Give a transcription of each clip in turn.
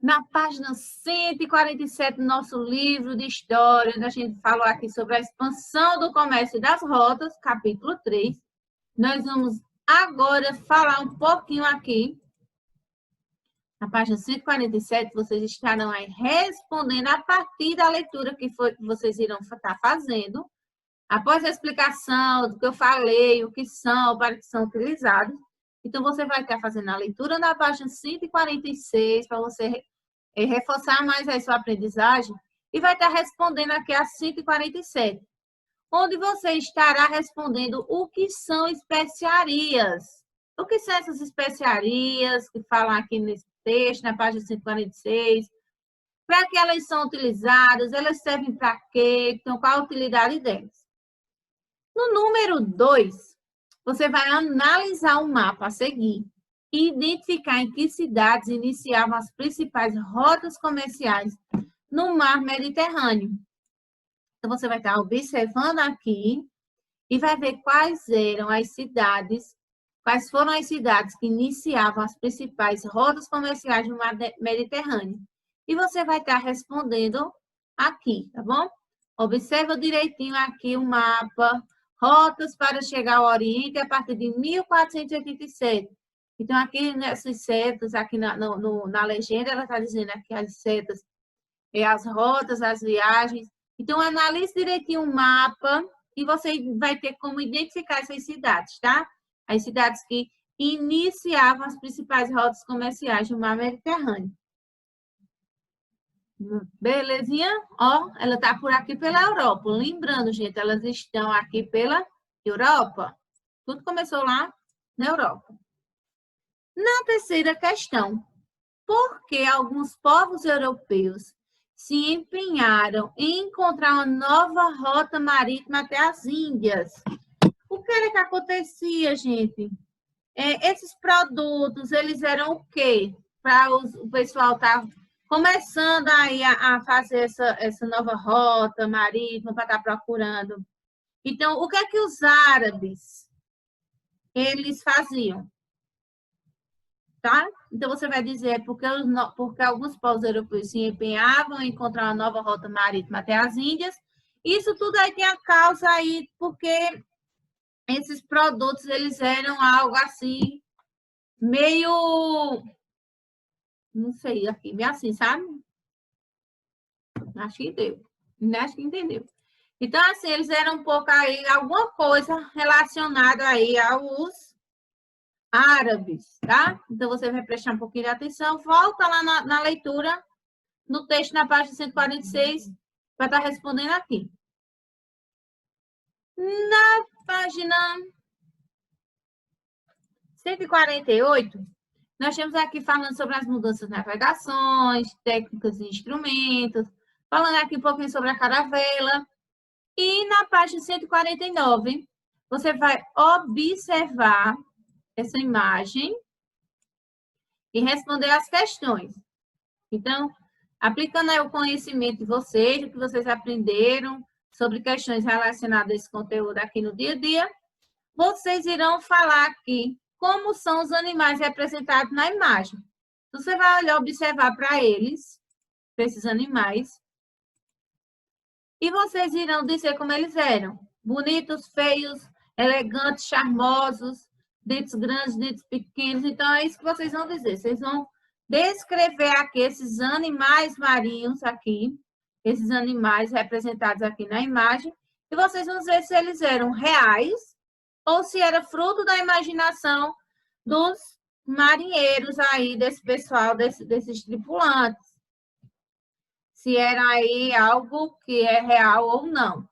Na página 147 do nosso livro de história, onde a gente falou aqui sobre a expansão do comércio das rotas, capítulo 3, nós vamos agora falar um pouquinho aqui. Na página 147, vocês estarão aí respondendo a partir da leitura que vocês irão estar fazendo. Após a explicação do que eu falei, o que são, para que são utilizados. Então, você vai estar fazendo a leitura na página 146, para você reforçar mais a sua aprendizagem, e vai estar respondendo aqui a 147, onde você estará respondendo o que são especiarias. O que são essas especiarias que falam aqui nesse texto, na página 146? Para que elas são utilizadas? Elas servem para quê? Então, qual a utilidade delas? No número 2, você vai analisar o mapa a seguir e identificar em que cidades iniciavam as principais rotas comerciais no mar Mediterrâneo. Então, você vai estar observando aqui e vai ver quais eram as cidades, quais foram as cidades que iniciavam as principais rotas comerciais no mar Mediterrâneo. E você vai estar respondendo aqui, tá bom? Observa direitinho aqui o mapa. Rotas para chegar ao Oriente a partir de 1487. Então, aqui nessas setas, aqui na legenda, ela está dizendo aqui as setas, as rotas, as viagens. Então, analise direitinho o mapa e você vai ter como identificar essas cidades, tá? As cidades que iniciavam as principais rotas comerciais do mar Mediterrâneo. Belezinha? Ó, ela está por aqui pela Europa. Lembrando, gente, elas estão aqui pela Europa. Tudo começou lá na Europa. Na terceira questão, por que alguns povos europeus se empenharam em encontrar uma nova rota marítima até as Índias? O que era que acontecia, gente? Esses produtos, eles eram o quê? Para o pessoal estar começando aí a fazer essa nova rota marítima para estar procurando. Então, o que é que os árabes, eles faziam? Tá? Então, você vai dizer porque alguns povos europeus se empenhavam em encontrar uma nova rota marítima até as Índias. Isso tudo aí tem a causa aí, porque esses produtos, eles eram algo assim, meio... Não sei, aqui, meio assim, sabe? Acho que deu. Acho que entendeu. Então, assim, eles eram um pouco aí, alguma coisa relacionada aí aos árabes, tá? Então, você vai prestar um pouquinho de atenção. Volta lá na leitura, no texto, na página 146, vai estar respondendo aqui. Na página 148, nós temos aqui falando sobre as mudanças nas navegações, técnicas e instrumentos, falando aqui um pouquinho sobre a caravela. E na página 149, você vai observar essa imagem e responder as questões. Então, aplicando aí o conhecimento de vocês, o que vocês aprenderam sobre questões relacionadas a esse conteúdo aqui no dia a dia, vocês irão falar aqui como são os animais representados na imagem. Você vai olhar, observar para eles, para esses animais, e vocês irão dizer como eles eram. Bonitos, feios, elegantes, charmosos, dentes grandes, dentes pequenos. Então, é isso que vocês vão dizer. Vocês vão descrever aqui esses animais marinhos aqui, esses animais representados aqui na imagem, e vocês vão dizer se eles eram reais ou se era fruto da imaginação dos marinheiros aí, desse pessoal, desses tripulantes. Se era aí algo que é real ou não.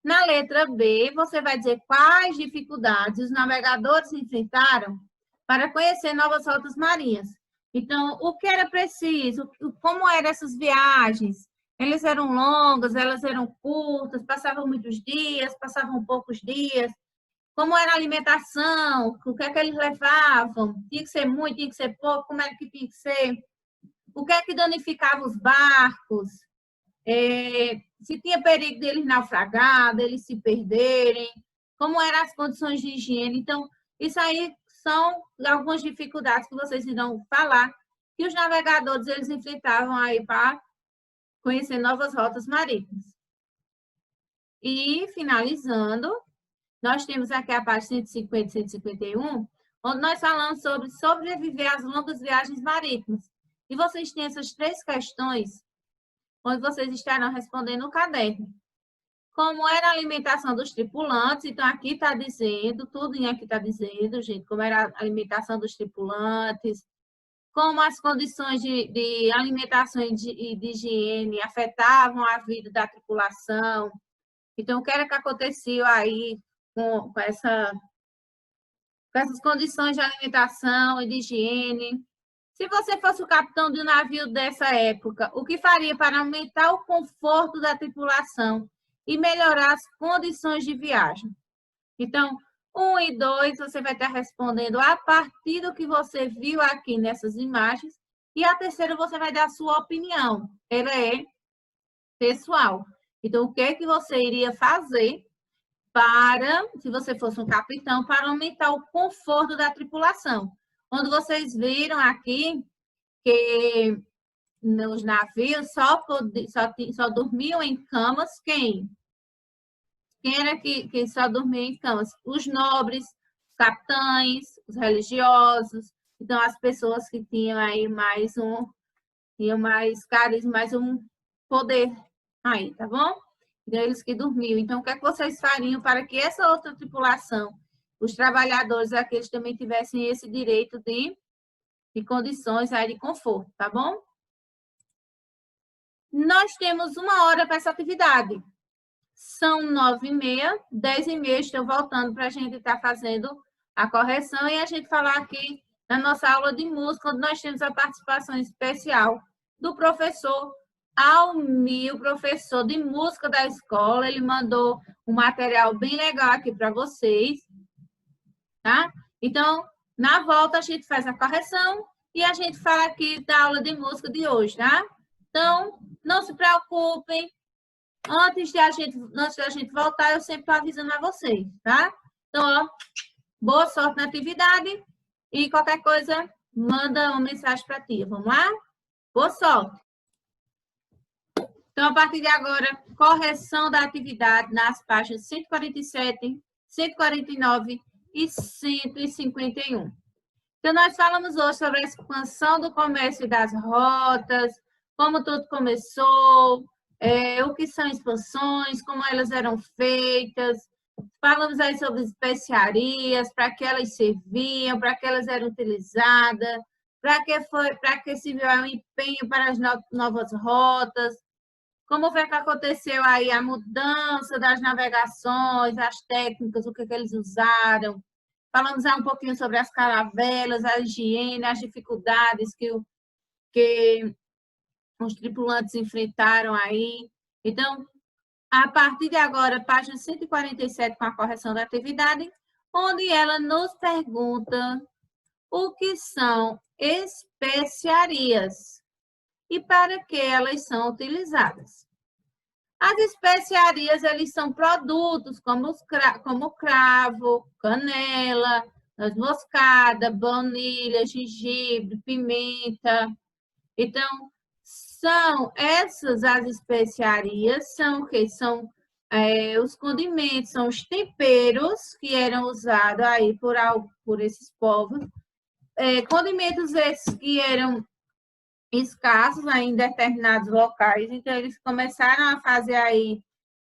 Na letra B, você vai dizer quais dificuldades os navegadores enfrentaram para conhecer novas rotas marinhas. Então, o que era preciso? Como eram essas viagens? Elas eram longas, elas eram curtas, passavam muitos dias, passavam poucos dias. Como era a alimentação? O que é que eles levavam? Tinha que ser muito, tinha que ser pouco? Como era que tinha que ser? O que é que danificava os barcos? Se tinha perigo deles naufragar, deles se perderem, como eram as condições de higiene. Então, isso aí são algumas dificuldades que vocês irão falar que os navegadores eles enfrentavam aí para conhecer novas rotas marítimas. E, finalizando, nós temos aqui a página 150 e 151, onde nós falamos sobre sobreviver às longas viagens marítimas. E vocês têm essas 3 questões, onde vocês estarão respondendo no caderno. Como era a alimentação dos tripulantes, então aqui está dizendo, tudo aqui está dizendo, gente, como era a alimentação dos tripulantes, como as condições de alimentação e de higiene afetavam a vida da tripulação. Então, o que era que acontecia aí com essas condições de alimentação e de higiene? Se você fosse o capitão de um navio dessa época, o que faria para aumentar o conforto da tripulação e melhorar as condições de viagem? Então, 1 e 2, você vai estar respondendo a partir do que você viu aqui nessas imagens. E a terceira, você vai dar a sua opinião. Ela é pessoal. Então, o que é que você iria fazer para, se você fosse um capitão, para aumentar o conforto da tripulação? Quando vocês viram aqui que nos navios só dormiam em camas quem? Quem era que só dormia em camas? Os nobres, os capitães, os religiosos. Então, as pessoas que tinham aí tinham mais carisma, mais um poder aí, tá bom? Então, eles que dormiam. Então, o que é que vocês fariam para que essa outra tripulação, os trabalhadores aqui, eles também tivessem esse direito de condições aí de conforto, tá bom? Nós temos 1 hora para essa atividade. São 9h30, 10h30, estou voltando para a gente estar fazendo a correção e a gente falar aqui na nossa aula de música, onde nós temos a participação especial do professor Almir, professor de música da escola. Ele mandou um material bem legal aqui para vocês, tá? Então, na volta, a gente faz a correção e a gente fala aqui da aula de música de hoje, tá? Então, não se preocupem. Antes da gente voltar, eu sempre estou avisando a vocês, tá? Então, ó, boa sorte na atividade e qualquer coisa, manda uma mensagem para a tia. Vamos lá? Boa sorte! Então, a partir de agora, correção da atividade nas páginas 147, 149 e 151. Então, nós falamos hoje sobre a expansão do comércio e das rotas, como tudo começou, o que são expansões, como elas eram feitas. Falamos aí sobre especiarias, para que elas serviam, para que elas eram utilizadas, para que serviu o empenho para as novas rotas, como foi que aconteceu aí a mudança das navegações, as técnicas, o que eles usaram. Falamos aí um pouquinho sobre as caravelas, a higiene, as dificuldades que os tripulantes enfrentaram aí. Então, a partir de agora, página 147, com a correção da atividade, onde ela nos pergunta o que são especiarias e para que elas são utilizadas. As especiarias, eles são produtos como cravo, canela, noz moscada, baunilha, gengibre, pimenta. Então, são essas as especiarias, são o quê? São os condimentos, são os temperos que eram usados aí por esses povos. Condimentos esses que eram escassos aí em determinados locais, então eles começaram a fazer aí,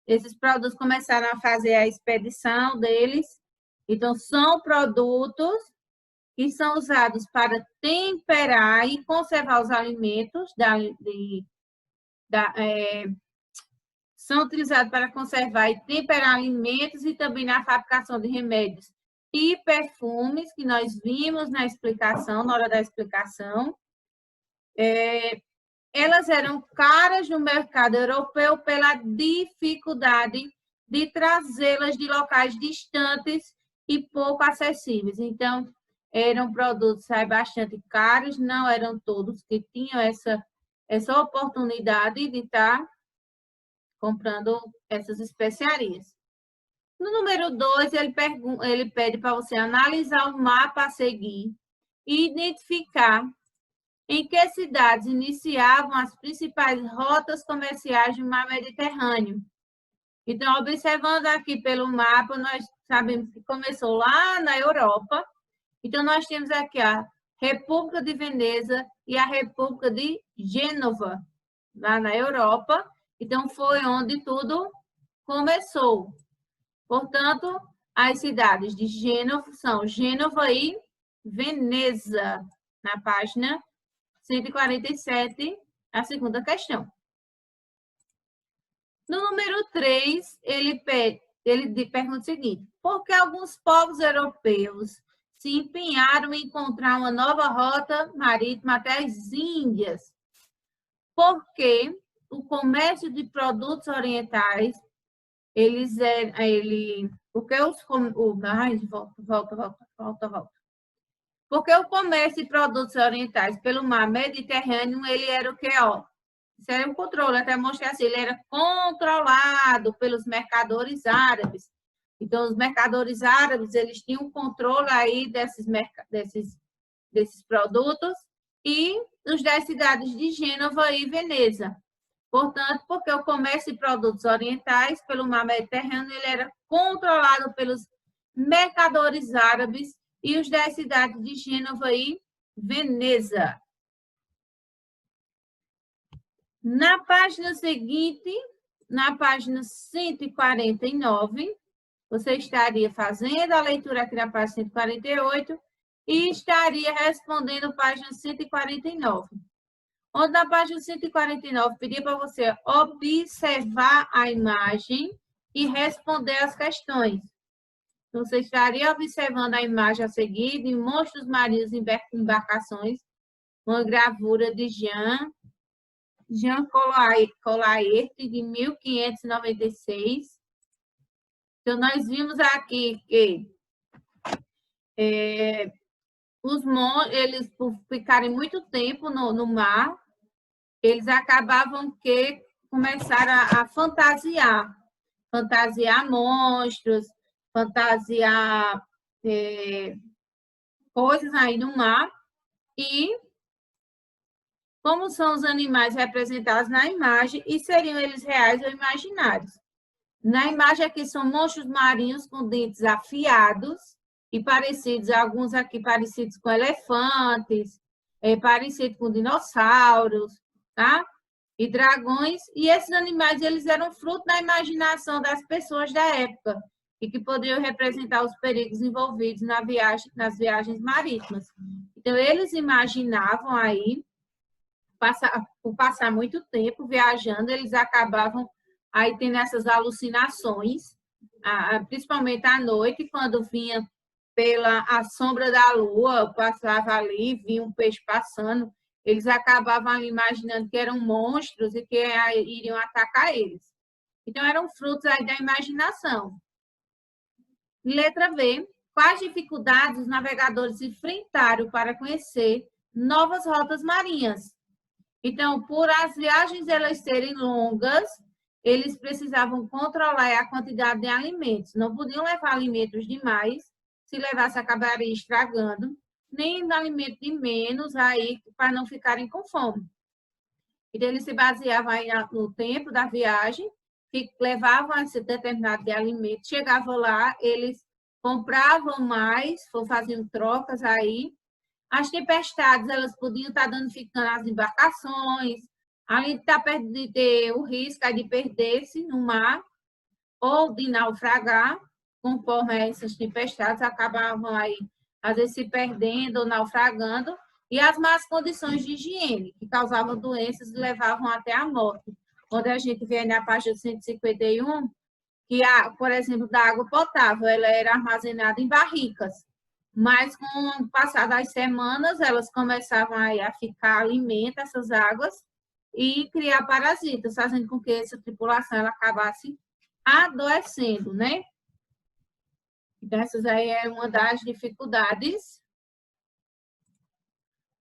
esses produtos começaram a fazer a expedição deles. Então, são produtos que são usados para temperar e conservar os alimentos, são utilizados para conservar e temperar alimentos e também na fabricação de remédios e perfumes, que nós vimos na explicação, na hora da explicação. Elas eram caras no mercado europeu pela dificuldade de trazê-las de locais distantes e pouco acessíveis. Então, eram produtos bastante caros, não eram todos que tinham essa oportunidade de estar comprando essas especiarias. No número 2, ele pede para você analisar o mapa a seguir e identificar Em que cidades iniciavam as principais rotas comerciais do mar Mediterrâneo? Então, observando aqui pelo mapa, nós sabemos que começou lá na Europa. Então, nós temos aqui a República de Veneza e a República de Gênova, lá na Europa. Então, foi onde tudo começou. Portanto, as cidades de Gênova são Gênova e Veneza, na página 147, a segunda questão. No número 3, ele pergunta o seguinte: por que alguns povos europeus se empenharam em encontrar uma nova rota marítima até as Índias? Porque o comércio de produtos orientais, volta. Porque o comércio de produtos orientais pelo mar Mediterrâneo, ele era o quê, ó? Isso era um controle, até mostrei assim, ele era controlado pelos mercadores árabes. Então, os mercadores árabes, eles tinham controle aí desses produtos e os das cidades de Gênova e Veneza. Portanto, porque o comércio de produtos orientais pelo mar Mediterrâneo, ele era controlado pelos mercadores árabes e os das cidades de Gênova e Veneza. Na página seguinte, na página 149, você estaria fazendo a leitura aqui na página 148 e estaria respondendo a página 149. Onde na página 149 pedia para você observar a imagem e responder as questões. Então, você estaria observando a imagem a seguir de monstros marinhos em embarcações, uma gravura de Jean Collaert, de 1596. Então, nós vimos aqui que eles, por ficarem muito tempo no mar, eles acabavam que começaram a fantasiar monstros, fantasiar coisas aí no mar. E como são os animais representados na imagem e seriam eles reais ou imaginários? Na imagem aqui são monstros marinhos com dentes afiados e parecidos, alguns aqui parecidos com elefantes, parecidos com dinossauros, tá? E dragões. E esses animais, eles eram fruto da imaginação das pessoas da época e que poderiam representar os perigos envolvidos nas viagens marítimas. Então, eles imaginavam aí, por passar muito tempo viajando, eles acabavam aí tendo essas alucinações, principalmente à noite, quando vinha pela sombra da lua, passava ali, vinha um peixe passando, eles acabavam imaginando que eram monstros e que iriam atacar eles. Então, eram frutos aí da imaginação. Letra B. Quais dificuldades os navegadores enfrentaram para conhecer novas rotas marinhas? Então, por as viagens elas serem longas, eles precisavam controlar a quantidade de alimentos. Não podiam levar alimentos demais, se levasse acabaria estragando, nem alimento de menos, aí para não ficarem com fome. Então, eles se baseavam aí no tempo da viagem, que levavam esse determinado de alimento, chegavam lá, eles compravam mais, faziam trocas aí. As tempestades, elas podiam estar danificando as embarcações, além de ter o risco de perder-se no mar ou de naufragar, conforme essas tempestades acabavam aí, às vezes, se perdendo ou naufragando, e as más condições de higiene, que causavam doenças e levavam até a morte. Quando a gente vê na página 151, que, por exemplo, da água potável, ela era armazenada em barricas, mas com o passar das semanas, elas começavam aí a ficar alimento, essas águas, e criar parasitas, fazendo com que essa tripulação ela acabasse adoecendo, né? Então, essas aí é uma das dificuldades.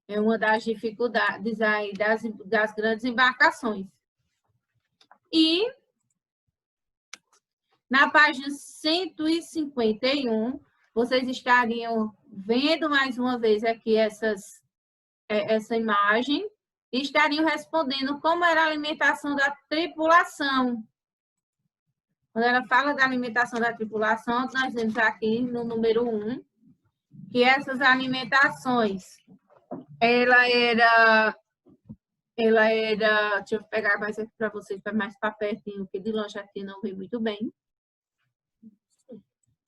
É uma das dificuldades aí das grandes embarcações. E na página 151, vocês estariam vendo mais uma vez aqui essa imagem e estariam respondendo como era a alimentação da tripulação. Quando ela fala da alimentação da tripulação, nós vemos aqui no número 1, que essas alimentações, ela era, deixa eu pegar mais aqui para vocês, para mais para pertinho, porque de longe aqui não vi muito bem.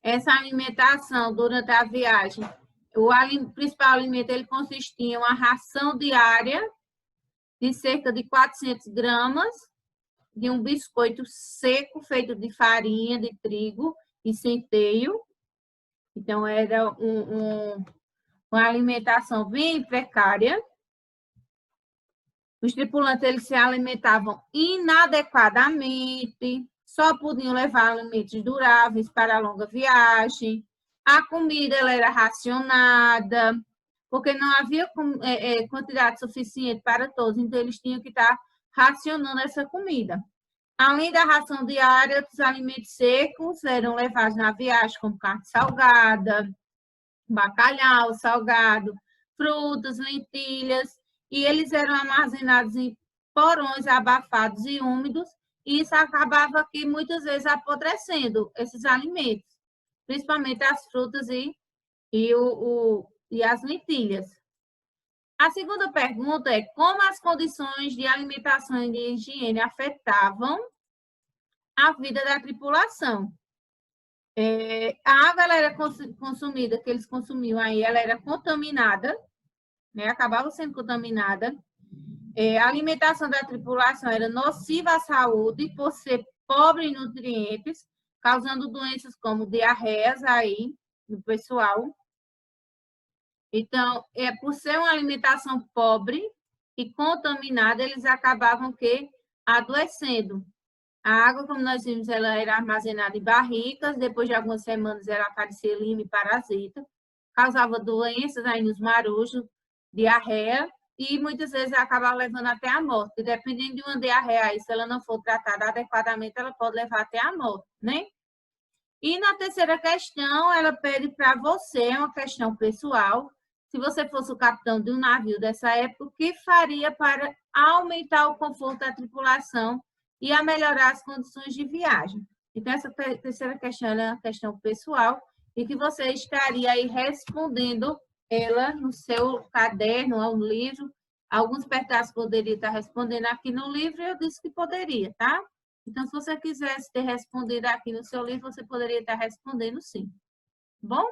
Essa alimentação durante a viagem, o principal alimento, ele consistia em uma ração diária de cerca de 400 gramas, de um biscoito seco feito de farinha de trigo e centeio. Então, era uma alimentação bem precária. Os tripulantes, eles se alimentavam inadequadamente, só podiam levar alimentos duráveis para a longa viagem. A comida ela era racionada, porque não havia quantidade suficiente para todos, então eles tinham que estar racionando essa comida. Além da ração diária, os alimentos secos eram levados na viagem, como carne salgada, bacalhau salgado, frutas, lentilhas, e eles eram armazenados em porões abafados e úmidos, e isso acabava aqui muitas vezes apodrecendo esses alimentos, principalmente as frutas e as lentilhas. A segunda pergunta é como as condições de alimentação e de higiene afetavam a vida da tripulação. A água ela era consumida, que eles consumiam aí, ela era contaminada, né? Acabava sendo contaminada. A alimentação da tripulação era nociva à saúde por ser pobre em nutrientes, causando doenças como diarreias aí no pessoal. Então, por ser uma alimentação pobre e contaminada, eles acabavam adoecendo. A água, como nós vimos, ela era armazenada em barricas, depois de algumas semanas ela aparecia lima e parasita, causava doenças aí nos marujos, diarreia, e muitas vezes acaba levando até a morte. E dependendo de uma diarreia, se ela não for tratada adequadamente, ela pode levar até a morte, né? E na terceira questão, ela pede para você, uma questão pessoal, se você fosse o capitão de um navio dessa época, o que faria para aumentar o conforto da tripulação e a melhorar as condições de viagem? Então, essa terceira questão é uma questão pessoal e que você estaria aí respondendo ela no seu caderno ou no livro. Alguns pedaços poderia estar respondendo aqui no livro, eu disse que poderia, tá? Então, se você quisesse ter respondido aqui no seu livro, você poderia estar respondendo sim. Bom?